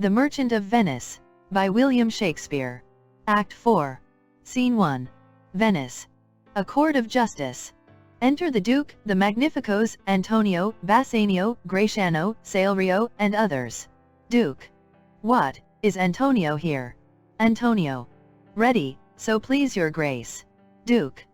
The Merchant of Venice, by William Shakespeare. Act 4. Scene 1. Venice. A court of justice. Enter the Duke, the Magnificos, Antonio, Bassanio, Gratiano, Salerio, and others. Duke. What, is Antonio here? Antonio. Ready, so please your grace. Duke.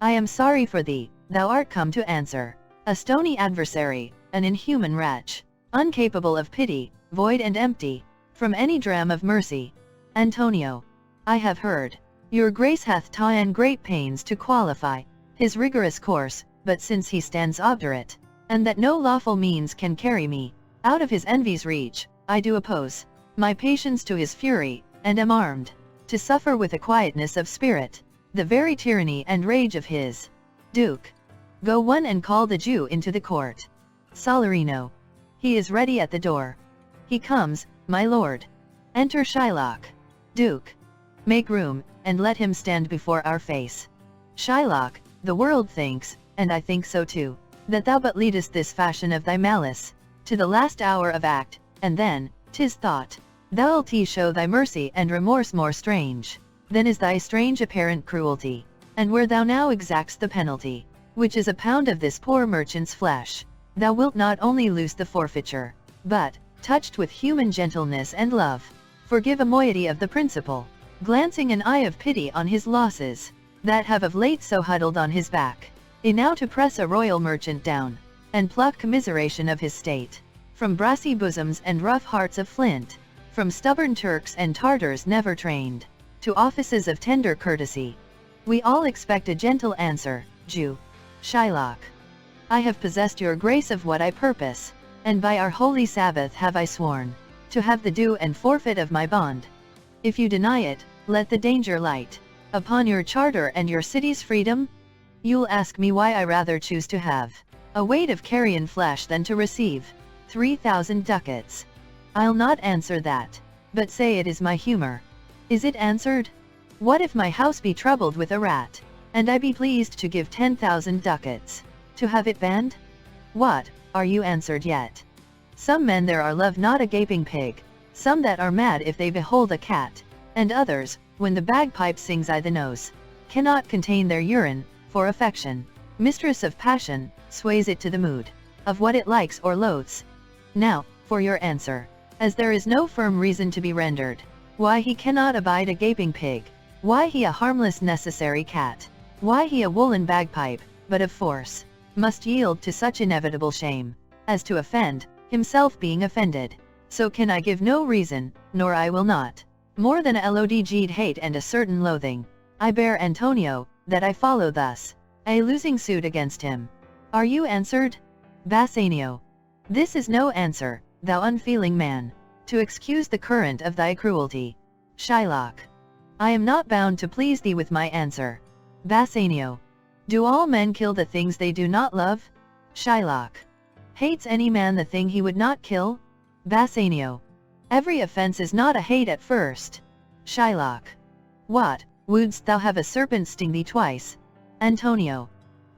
I am sorry for thee, thou art come to answer. A stony adversary, an inhuman wretch, incapable of pity, void and empty, from any dram of mercy. Antonio. I have heard. Your grace hath ta'en great pains to qualify his rigorous course, but since he stands obdurate, and that no lawful means can carry me out of his envy's reach, I do oppose my patience to his fury, and am armed to suffer with a quietness of spirit the very tyranny and rage of his. Duke. Go one and call the Jew into the court. Salarino. He is ready at the door. He comes, my lord. Enter Shylock. Duke. Make room, and let him stand before our face. Shylock, the world thinks, and I think so too, that thou but leadest this fashion of thy malice to the last hour of act, and then, 'tis thought, thou'lt show thy mercy and remorse more strange than is thy strange apparent cruelty, and where thou now exacts the penalty, which is a pound of this poor merchant's flesh, thou wilt not only loose the forfeiture, but, touched with human gentleness and love, forgive a moiety of the principal, glancing an eye of pity on his losses, that have of late so huddled on his back, enow to press a royal merchant down, and pluck commiseration of his state, from brassy bosoms and rough hearts of flint, from stubborn Turks and Tartars never trained to offices of tender courtesy. We all expect a gentle answer, Jew. Shylock. I have possessed your grace of what I purpose, and by our holy Sabbath have I sworn to have the due and forfeit of my bond. If you deny it, let the danger light upon your charter and your city's freedom. You'll ask me why I rather choose to have a weight of carrion flesh than to receive 3,000 ducats. I'll not answer that, but say it is my humor. Is it answered? What if my house be troubled with a rat, and I be pleased to give 10,000 ducats to have it banned? What, are you answered yet? Some men there are love not a gaping pig, some that are mad if they behold a cat, and others, when the bagpipe sings I the nose, cannot contain their urine, for affection, mistress of passion, sways it to the mood of what it likes or loathes. Now, for your answer, as there is no firm reason to be rendered, why he cannot abide a gaping pig, why he a harmless necessary cat, why he a woolen bagpipe, but of force, must yield to such inevitable shame, as to offend, himself being offended, so can I give no reason, nor I will not, more than a lodged hate and a certain loathing, I bear Antonio, that I follow thus, a losing suit against him. Are you answered? Bassanio. This is no answer, thou unfeeling man, to excuse the current of thy cruelty. Shylock. I am not bound to please thee with my answer. Bassanio. Do all men kill the things they do not love? Shylock. Hates any man the thing he would not kill? Bassanio. Every offense is not a hate at first. Shylock. What, wouldst thou have a serpent sting thee twice? Antonio.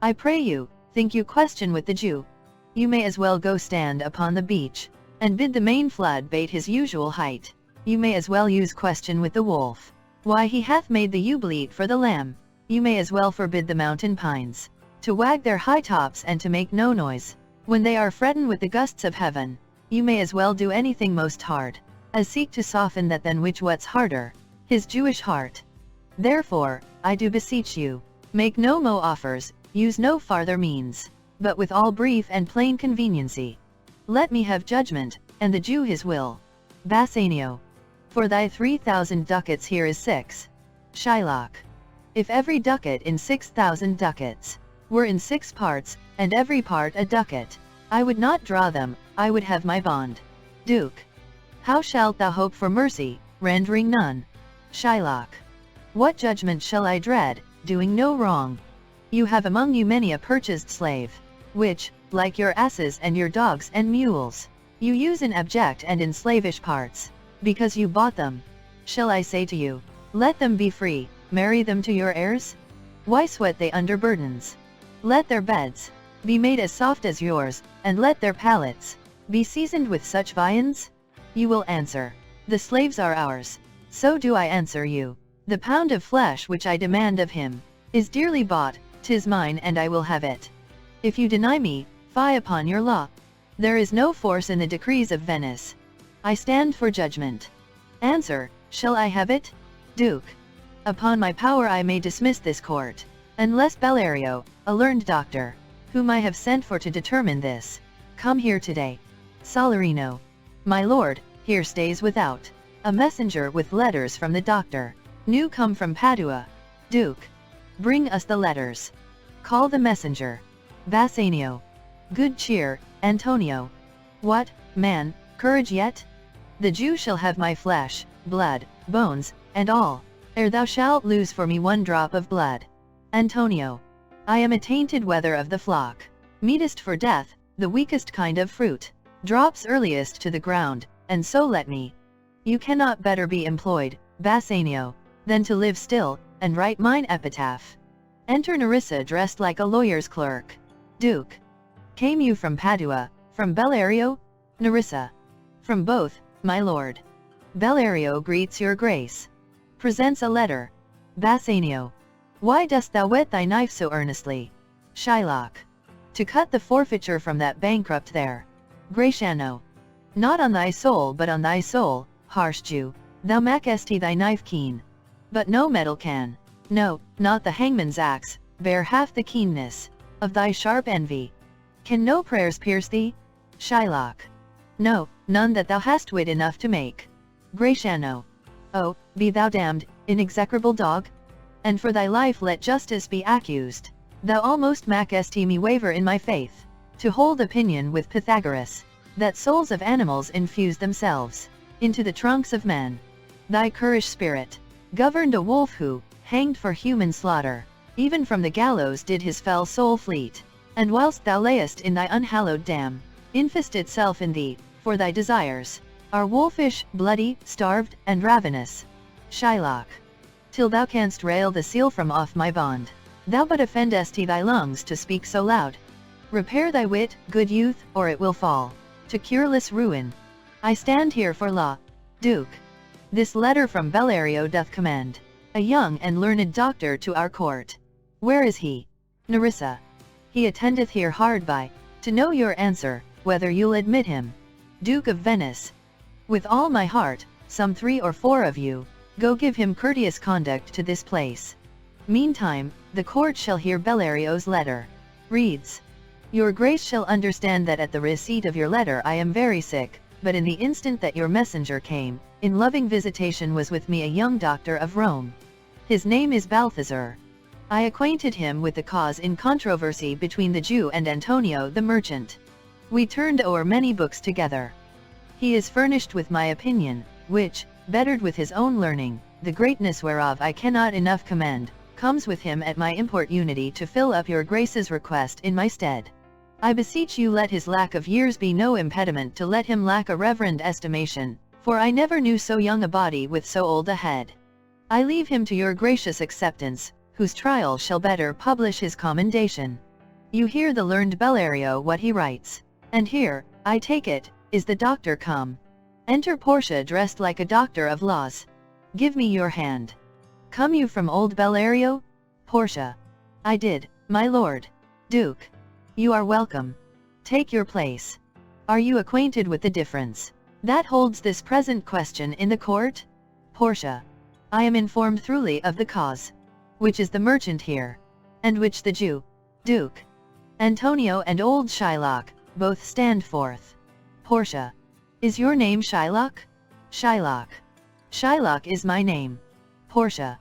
I pray you, think you question with the Jew. You may as well go stand upon the beach, and bid the main flood bait his usual height. You may as well use question with the wolf, why he hath made the ewe bleat for the lamb. You may as well forbid the mountain pines to wag their high tops and to make no noise when they are frettin' with the gusts of heaven. You may as well do anything most hard as seek to soften that than which what's harder, his Jewish heart. Therefore, I do beseech you, make no mo offers, use no farther means, but with all brief and plain conveniency. Let me have judgment, and the Jew his will. Bassanio. For thy 3,000 ducats here is 6. Shylock. If every ducat in 6,000 ducats were in 6 parts, and every part a ducat, I would not draw them, I would have my bond. Duke. How shalt thou hope for mercy, rendering none? Shylock. What judgment shall I dread, doing no wrong? You have among you many a purchased slave, which, like your asses and your dogs and mules, you use in abject and in slavish parts, because you bought them. Shall I say to you, let them be free, marry them to your heirs? Why sweat they under burdens? Let their beds be made as soft as yours, and let their palates be seasoned with such viands? You will answer, The slaves are ours. So do I answer you. The pound of flesh which I demand of him is dearly bought, 'tis mine and I will have it. If you deny me, fie upon your law. There is no force in the decrees of Venice. I stand for judgment. Answer, shall I have it? Duke. Upon my power I may dismiss this court, unless Bellerio, a learned doctor, whom I have sent for to determine this, come here today. Salarino. My lord, here stays without a messenger with letters from the doctor, new come from Padua. Duke. Bring us the letters. Call the messenger. Bassanio. Good cheer, Antonio. What, man, courage yet? The Jew shall have my flesh, blood, bones, and all, ere thou shalt lose for me one drop of blood. Antonio. I am a tainted wether of the flock, meetest for death, the weakest kind of fruit, drops earliest to the ground, and so let me. You cannot better be employed, Bassanio, than to live still, and write mine epitaph. Enter Nerissa dressed like a lawyer's clerk. Duke. Came you from Padua, from Bellerio? Nerissa. From both, my lord. Bellerio greets your grace. Presents a letter. Bassanio. Why dost thou whet thy knife so earnestly? Shylock. To cut the forfeiture from that bankrupt there. Gratiano. Not on thy soul but on thy soul, harsh Jew, thou makest thy knife keen. But no metal can, no, not the hangman's axe, bear half the keenness of thy sharp envy. Can no prayers pierce thee? Shylock. No, none that thou hast wit enough to make. Gratiano. Oh, be thou damned, inexecrable dog! And for thy life let justice be accused. Thou almost makest me waver in my faith, to hold opinion with Pythagoras, that souls of animals infuse themselves into the trunks of men. Thy currish spirit governed a wolf who, hanged for human slaughter, even from the gallows did his fell soul fleet, and whilst thou layest in thy unhallowed dam, infest itself in thee, for thy desires are wolfish, bloody, starved, and ravenous. Shylock. Till thou canst rail the seal from off my bond, thou but offendest thy lungs to speak so loud. Repair thy wit, good youth, or it will fall to cureless ruin. I stand here for law. Duke. This letter from Bellerio doth commend a young and learned doctor to our court. Where is he? Nerissa. He attendeth here hard by, to know your answer, whether you'll admit him. Duke of Venice. With all my heart, some 3 or 4 of you, go give him courteous conduct to this place. Meantime, the court shall hear Bellerio's letter. Reads. Your grace shall understand that at the receipt of your letter I am very sick, but in the instant that your messenger came, in loving visitation was with me a young doctor of Rome. His name is Balthazar. I acquainted him with the cause in controversy between the Jew and Antonio the merchant. We turned o'er many books together. He is furnished with my opinion, which, bettered with his own learning, the greatness whereof I cannot enough commend, comes with him at my importunity to fill up your grace's request in my stead. I beseech you let his lack of years be no impediment to let him lack a reverend estimation, for I never knew so young a body with so old a head. I leave him to your gracious acceptance, whose trial shall better publish his commendation. You hear the learned Bellerio what he writes, and here, I take it, is the doctor come. Enter Portia dressed like a doctor of laws. Give me your hand. Come you from old Bellerio? Portia. I did, my lord. Duke. You are welcome. Take your place. Are you acquainted with the difference that holds this present question in the court? Portia. I am informed throughly of the cause, which is the merchant here, and which the Jew. Duke. Antonio and old Shylock, both stand forth. Portia. Is your name Shylock? Shylock. Shylock is my name. Portia.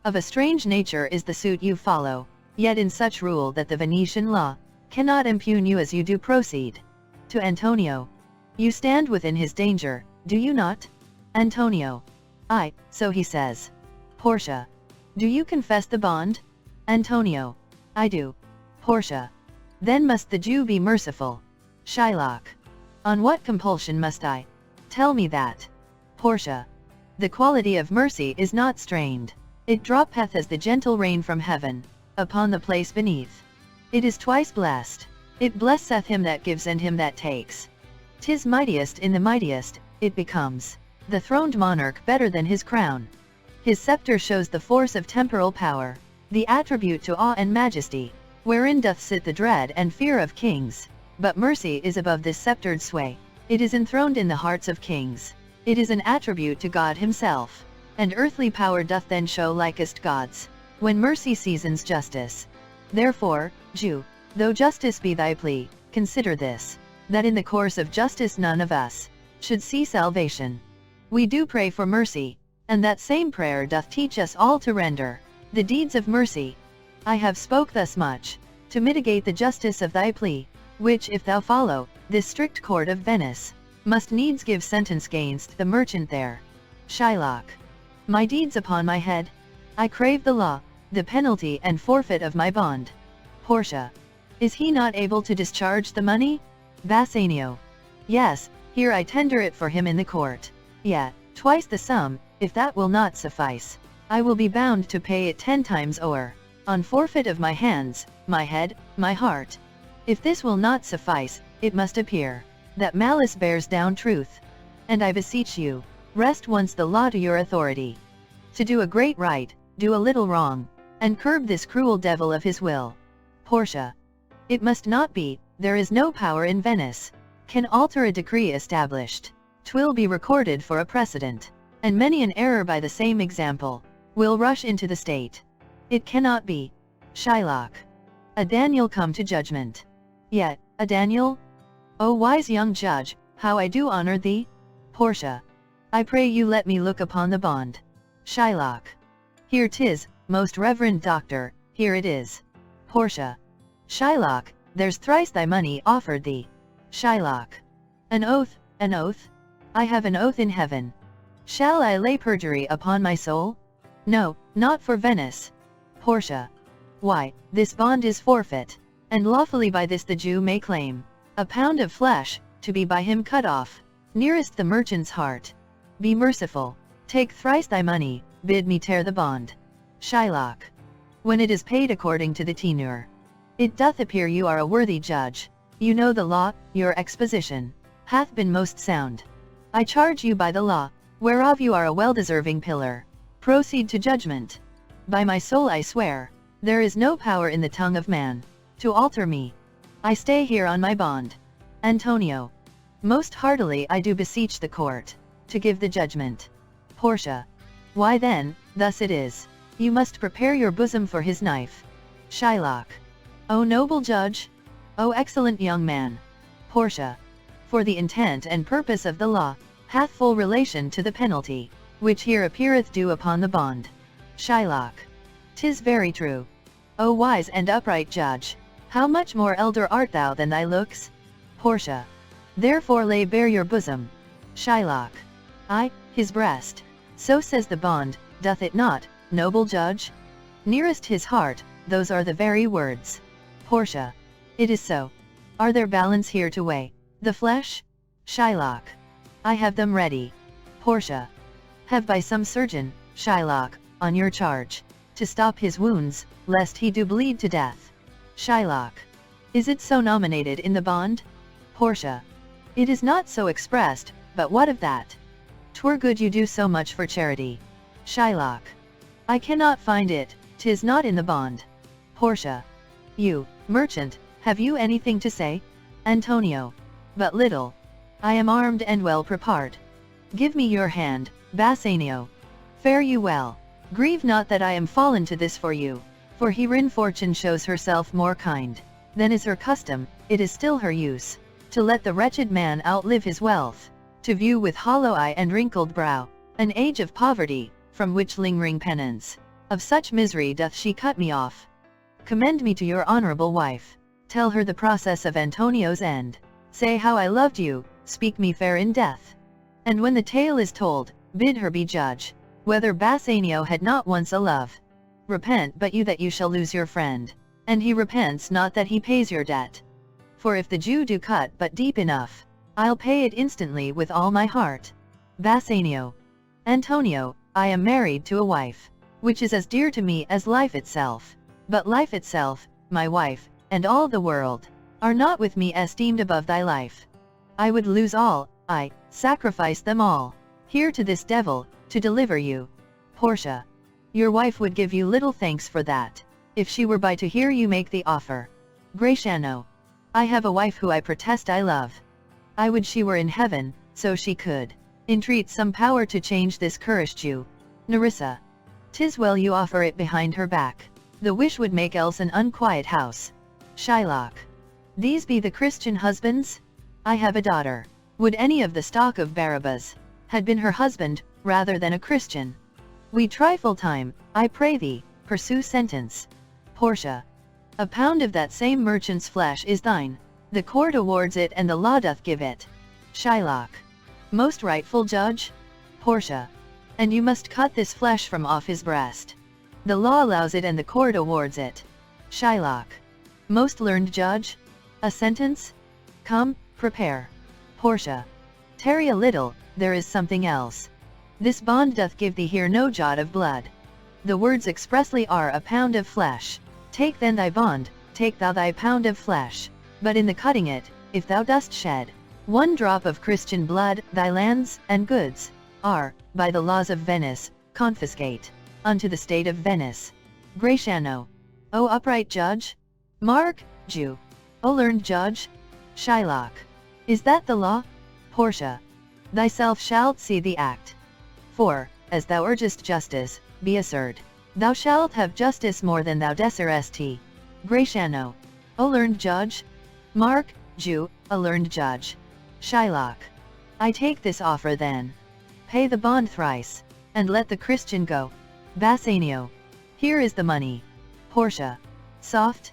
Of a strange nature is the suit you follow, yet in such rule that the Venetian law cannot impugn you as you do proceed. To Antonio. You stand within his danger, do you not? Antonio. Aye, so he says. Portia. Do you confess the bond? Antonio. I do. Portia. Then must the Jew be merciful. Shylock. On what compulsion must I? Tell me that. Portia. The quality of mercy is not strained. It droppeth as the gentle rain from heaven, upon the place beneath. It is twice blessed. It blesseth him that gives and him that takes. 'Tis mightiest in the mightiest, it becomes the throned monarch better than his crown. His scepter shows the force of temporal power, the attribute to awe and majesty, wherein doth sit the dread and fear of kings. But mercy is above this sceptred sway. It is enthroned in the hearts of kings. It is an attribute to God himself. And earthly power doth then show likest God's, when mercy seasons justice. Therefore, Jew, though justice be thy plea, consider this, that in the course of justice none of us should see salvation. We do pray for mercy, and that same prayer doth teach us all to render the deeds of mercy. I have spoke thus much, to mitigate the justice of thy plea, which if thou follow, this strict court of Venice, must needs give sentence gainst the merchant there. Shylock. My deeds upon my head, I crave the law, the penalty and forfeit of my bond. Portia. Is he not able to discharge the money? Bassanio. Yes, here I tender it for him in the court. Yet, twice the sum, if that will not suffice, I will be bound to pay it 10 times o'er, on forfeit of my hands, my head, my heart. If this will not suffice, it must appear that malice bears down truth. And I beseech you, rest once the law to your authority. To do a great right, do a little wrong, and curb this cruel devil of his will. Portia. It must not be, there is no power in Venice can alter a decree established. 'Twill be recorded for a precedent, and many an error by the same example will rush into the state. It cannot be. Shylock. A Daniel come to judgment. Yet, a Daniel? O wise young judge, how I do honor thee! Portia. I pray you let me look upon the bond. Shylock. Here 'tis, most reverend doctor, here it is. Portia. Shylock, there's thrice thy money offered thee. Shylock. An oath, an oath? I have an oath in heaven. Shall I lay perjury upon my soul? No, not for Venice. Portia. Why, this bond is forfeit, and lawfully by this the Jew may claim a pound of flesh, to be by him cut off, nearest the merchant's heart. Be merciful, take thrice thy money, bid me tear the bond. Shylock. When it is paid according to the tenure, it doth appear you are a worthy judge. You know the law, your exposition hath been most sound. I charge you by the law, whereof you are a well-deserving pillar, proceed to judgment. By my soul I swear, there is no power in the tongue of man to alter me. I stay here on my bond. Antonio. Most heartily I do beseech the court to give the judgment. Portia. Why then, thus it is. You must prepare your bosom for his knife. Shylock. O noble judge! O excellent young man! Portia. For the intent and purpose of the law hath full relation to the penalty, which here appeareth due upon the bond. Shylock. 'Tis very true. O wise and upright judge, how much more elder art thou than thy looks? Portia. Therefore lay bare your bosom. Shylock. I, his breast. So says the bond, doth it not, noble judge? Nearest his heart, those are the very words. Portia. It is so. Are there balance here to weigh the flesh? Shylock. I have them ready. Portia. Have by some surgeon, Shylock, on your charge, to stop his wounds, lest he do bleed to death. Shylock. Is it so nominated in the bond? Portia. It is not so expressed, but what of that? 'Twere good you do so much for charity. Shylock. I cannot find it, 'tis not in the bond. Portia. You, merchant, have you anything to say? Antonio. But little. I am armed and well prepared. Give me your hand, Bassanio. Fare you well. Grieve not that I am fallen to this for you, for herein fortune shows herself more kind than is her custom. It is still her use to let the wretched man outlive his wealth, to view with hollow eye and wrinkled brow an age of poverty, from which lingering penance of such misery doth she cut me off. Commend me to your honorable wife. Tell her the process of Antonio's end. Say how I loved you, speak me fair in death. And when the tale is told, bid her be judge, whether Bassanio had not once a love. Repent but you that you shall lose your friend, and he repents not that he pays your debt. For if the Jew do cut but deep enough, I'll pay it instantly with all my heart. Bassanio. Antonio, I am married to a wife, which is as dear to me as life itself. But life itself, my wife, and all the world, are not with me esteemed above thy life. I would lose all, I sacrifice them all, Here to this devil, to deliver you. Portia. Your wife would give you little thanks for that, if she were by to hear you make the offer. Gratiano. I have a wife who I protest I love. I would she were in heaven, so she could entreat some power to change this currish Jew. Nerissa. 'Tis well you offer it behind her back. The wish would make else an unquiet house. Shylock. These be the Christian husbands? I have a daughter. Would any of the stock of Barabbas had been her husband, rather than a Christian? We trifle time, I pray thee, pursue sentence. Portia. A pound of that same merchant's flesh is thine. The court awards it and the law doth give it. Shylock. Most rightful judge? Portia. And you must cut this flesh from off his breast. The law allows it and the court awards it. Shylock. Most learned judge? A sentence? Come, prepare. Portia. Tarry a little, there is something else. This bond doth give thee here no jot of blood. The words expressly are a pound of flesh. Take then thy bond, take thou thy pound of flesh. But in the cutting it, if thou dost shed one drop of Christian blood, thy lands and goods are, by the laws of Venice, confiscate unto the state of Venice. Gratiano. O upright judge? Mark, Jew. O learned judge? Shylock. Is that the law? Portia. Thyself shalt see the act. For, as thou urgest justice, be assured, thou shalt have justice more than thou desirest. Gratiano. O learned judge? Mark, Jew, a learned judge. Shylock. I take this offer then. Pay the bond thrice, and let the Christian go. Bassanio. Here is the money. Portia. Soft?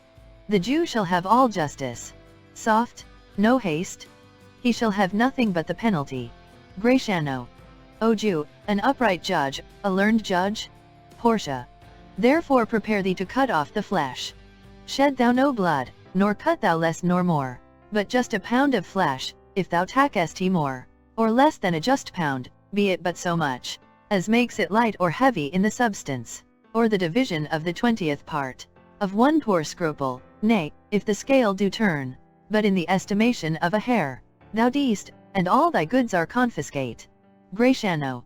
The Jew shall have all justice. Soft? No haste? He shall have nothing but the penalty. Gratiano. O Jew, an upright judge, a learned judge? Portia. Therefore prepare thee to cut off the flesh. Shed thou no blood, nor cut thou less nor more, but just a pound of flesh, if thou tackest more, or less than a just pound, be it but so much, as makes it light or heavy in the substance, or the division of the 20th part, of one poor scruple, nay, if the scale do turn, but in the estimation of a hair, thou deest, and all thy goods are confiscate. Gratiano.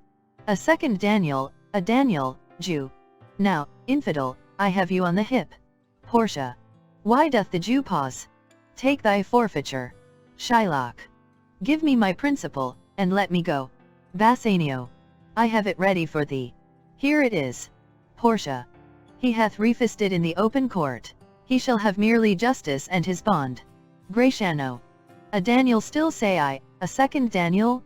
A second Daniel, a Daniel, Jew. Now, infidel, I have you on the hip. Portia. Why doth the Jew pause? Take thy forfeiture. Shylock. Give me my principal, and let me go. Bassanio. I have it ready for thee. Here it is. Portia. He hath refisted in the open court. He shall have merely justice and his bond. Gratiano. A Daniel still say I, a second Daniel?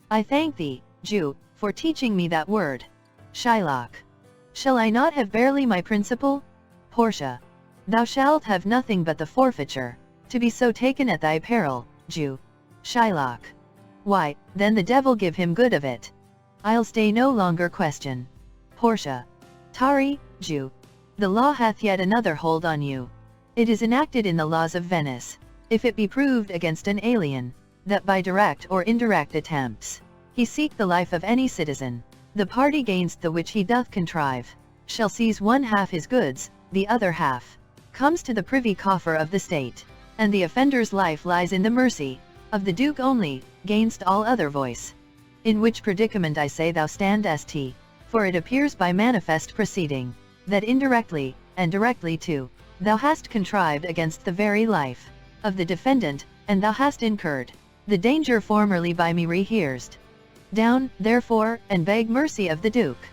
I thank thee, Jew, for teaching me that word. Shylock. Shall I not have barely my principal? Portia. Thou shalt have nothing but the forfeiture, to be so taken at thy peril, Jew. Shylock. Why, then the devil give him good of it. I'll stay no longer question. Portia. Tarry, Jew. The law hath yet another hold on you. It is enacted in the laws of Venice, if it be proved against an alien, that by direct or indirect attempts, he seek the life of any citizen, the party gainst the which he doth contrive, shall seize one half his goods, the other half comes to the privy coffer of the state, and the offender's life lies in the mercy of the Duke only, gainst all other voice. In which predicament I say thou standest, for it appears by manifest proceeding, that indirectly, and directly too, thou hast contrived against the very life of the defendant, and thou hast incurred the danger formerly by me rehearsed. Down, therefore, and beg mercy of the Duke.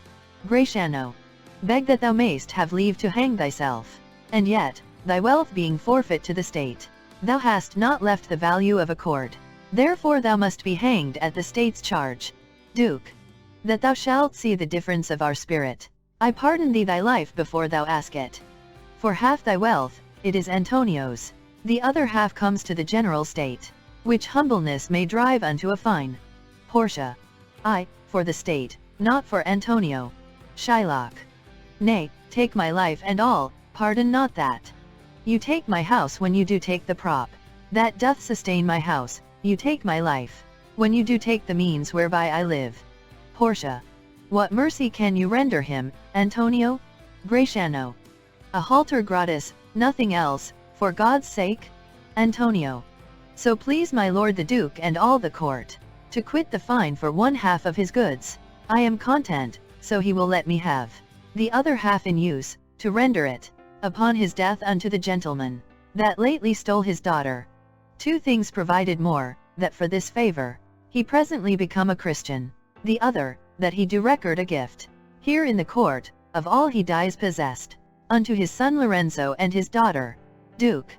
Gratiano. Beg that thou mayst have leave to hang thyself, and yet, thy wealth being forfeit to the state, thou hast not left the value of a cord. Therefore thou must be hanged at the state's charge. Duke. That thou shalt see the difference of our spirit, I pardon thee thy life before thou ask it. For half thy wealth, it is Antonio's, the other half comes to the general state, which humbleness may drive unto a fine. Portia. I, for the state, not for Antonio. Shylock. Nay, take my life and all, pardon not that. You take my house when you do take the prop that doth sustain my house, you take my life when you do take the means whereby I live. Portia. What mercy can you render him, Antonio? Gratiano. A halter gratis, nothing else, for God's sake? Antonio. So please my lord the Duke and all the court. to quit the fine for 1/2 of his goods. I am content, so he will let me have the other half in use, to render it, upon his death, unto the gentleman that lately stole his daughter. 2 things provided more, that for this favor, he presently become a Christian. The other, that he do record a gift, here in the court, of all he dies possessed, unto his son Lorenzo and his daughter, Duke.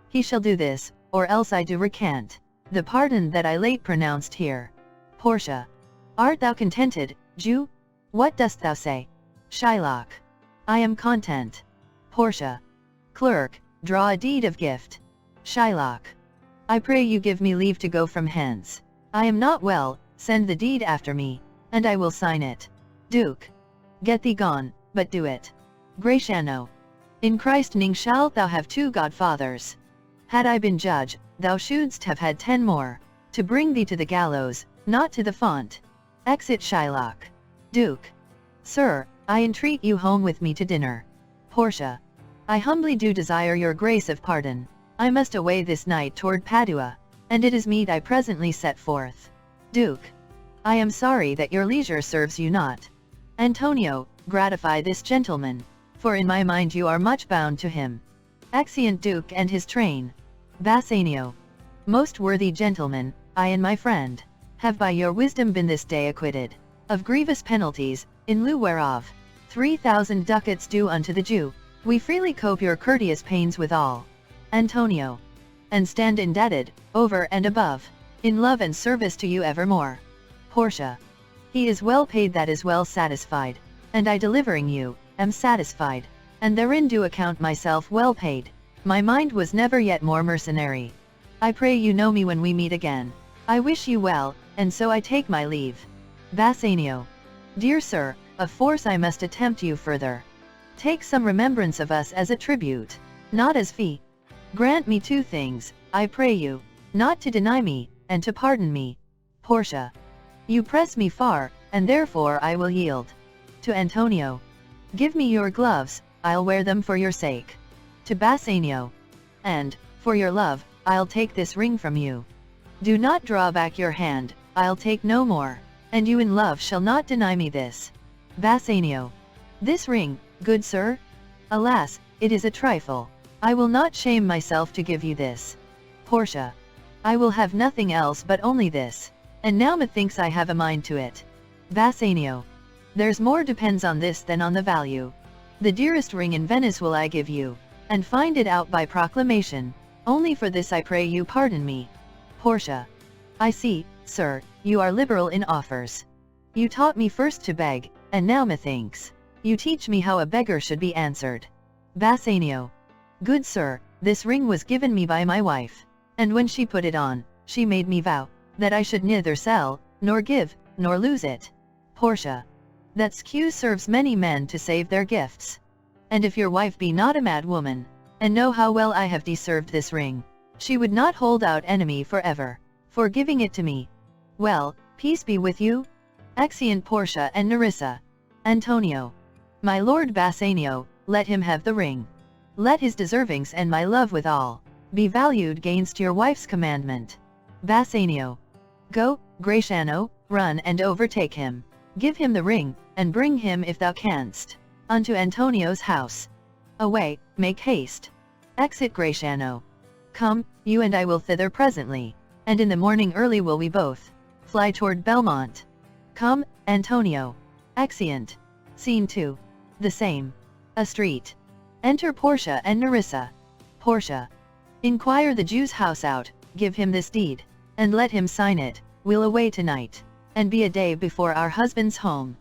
He shall do this, or else I do recant the pardon that I late pronounced here. Portia. Art thou contented, Jew? What dost thou say? Shylock. I am content. Portia. Clerk, draw a deed of gift. Shylock. I pray you give me leave to go from hence. I am not well, send the deed after me, and I will sign it. Duke. Get thee gone, but do it. Gratiano. In Christ name shalt thou have 2 godfathers. Had I been judge, thou shouldst have had 10 more, to bring thee to the gallows, not to the font. Exit Shylock. Duke. Sir, I entreat you home with me to dinner. Portia. I humbly do desire your grace of pardon. I must away this night toward Padua, and it is meet I presently set forth. Duke. I am sorry that your leisure serves you not. Antonio, gratify this gentleman, for in my mind you are much bound to him. Exeunt Duke and his train. Bassanio. Most worthy gentleman, I and my friend have by your wisdom been this day acquitted of grievous penalties, in lieu whereof 3,000 ducats due unto the Jew. We freely cope your courteous pains withal. Antonio. And stand indebted, over and above, in love and service to you evermore. Portia. He is well paid that is well satisfied, and I delivering you, am satisfied, and therein do account myself well paid. My mind was never yet more mercenary. I pray you know me when we meet again. I wish you well, and so I take my leave. Bassanio. Dear sir, of force I must attempt you further. Take some remembrance of us as a tribute, not as fee. Grant me 2 things, I pray you, not to deny me, and to pardon me. Portia. You press me far, and therefore I will yield. To Antonio. Give me your gloves, I'll wear them for your sake. To Bassanio. And, for your love, I'll take this ring from you. Do not draw back your hand, I'll take no more, and you in love shall not deny me this. Bassanio. This ring, good sir? Alas, it is a trifle. I will not shame myself to give you this. Portia. I will have nothing else but only this, and now methinks I have a mind to it. Bassanio. There's more depends on this than on the value. The dearest ring in Venice will I give you, and find it out by proclamation. Only for this I pray you pardon me. Portia. I see, sir, you are liberal in offers. You taught me first to beg, and now methinks you teach me how a beggar should be answered. Bassanio. Good sir, this ring was given me by my wife, and when she put it on, she made me vow that I should neither sell, nor give, nor lose it. Portia. That skew serves many men to save their gifts. And if your wife be not a mad woman, and know how well I have deserved this ring, she would not hold out enemy forever, for giving it to me. Well, peace be with you. Exeunt Portia and Nerissa. Antonio. My lord Bassanio, let him have the ring. Let his deservings and my love withal be valued gainst your wife's commandment. Bassanio. Go, Gratiano, run and overtake him. Give him the ring, and bring him if thou canst, unto Antonio's house. Away, make haste. Exit Gratiano. Come, you and I will thither presently, and in the morning early will we both fly toward Belmont. Come, Antonio. Exeunt. Scene 2. The same. A street. Enter Portia and Nerissa. Portia. Inquire the Jew's house out, give him this deed, and let him sign it. We'll away tonight, and be a day before our husband's home.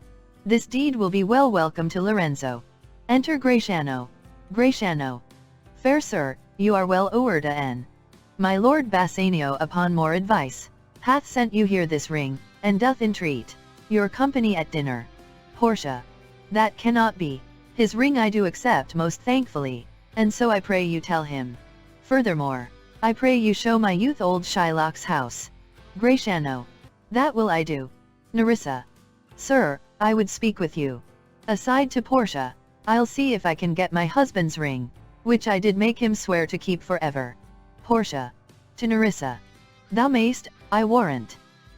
This deed will be well welcome to Lorenzo. Enter Gratiano. Gratiano. Fair sir, you are well o'er en. My lord Bassanio upon more advice, hath sent you here this ring, and doth entreat your company at dinner. Portia. That cannot be. His ring I do accept most thankfully, and so I pray you tell him. Furthermore, I pray you show my youth old Shylock's house. Gratiano. That will I do. Nerissa. Sir, I would speak with you. Aside to Portia, I'll see if I can get my husband's ring, which I did make him swear to keep forever. Portia. To Nerissa. Thou mayst, I warrant.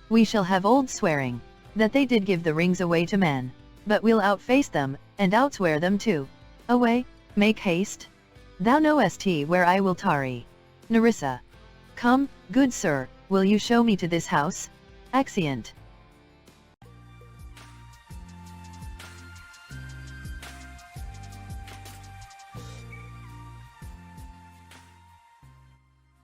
We shall have old swearing, that they did give the rings away to men, but we'll outface them, and outswear them too. Away, make haste. Thou knowest where I will tarry. Nerissa. Come, good sir, will you show me to this house? Exeunt.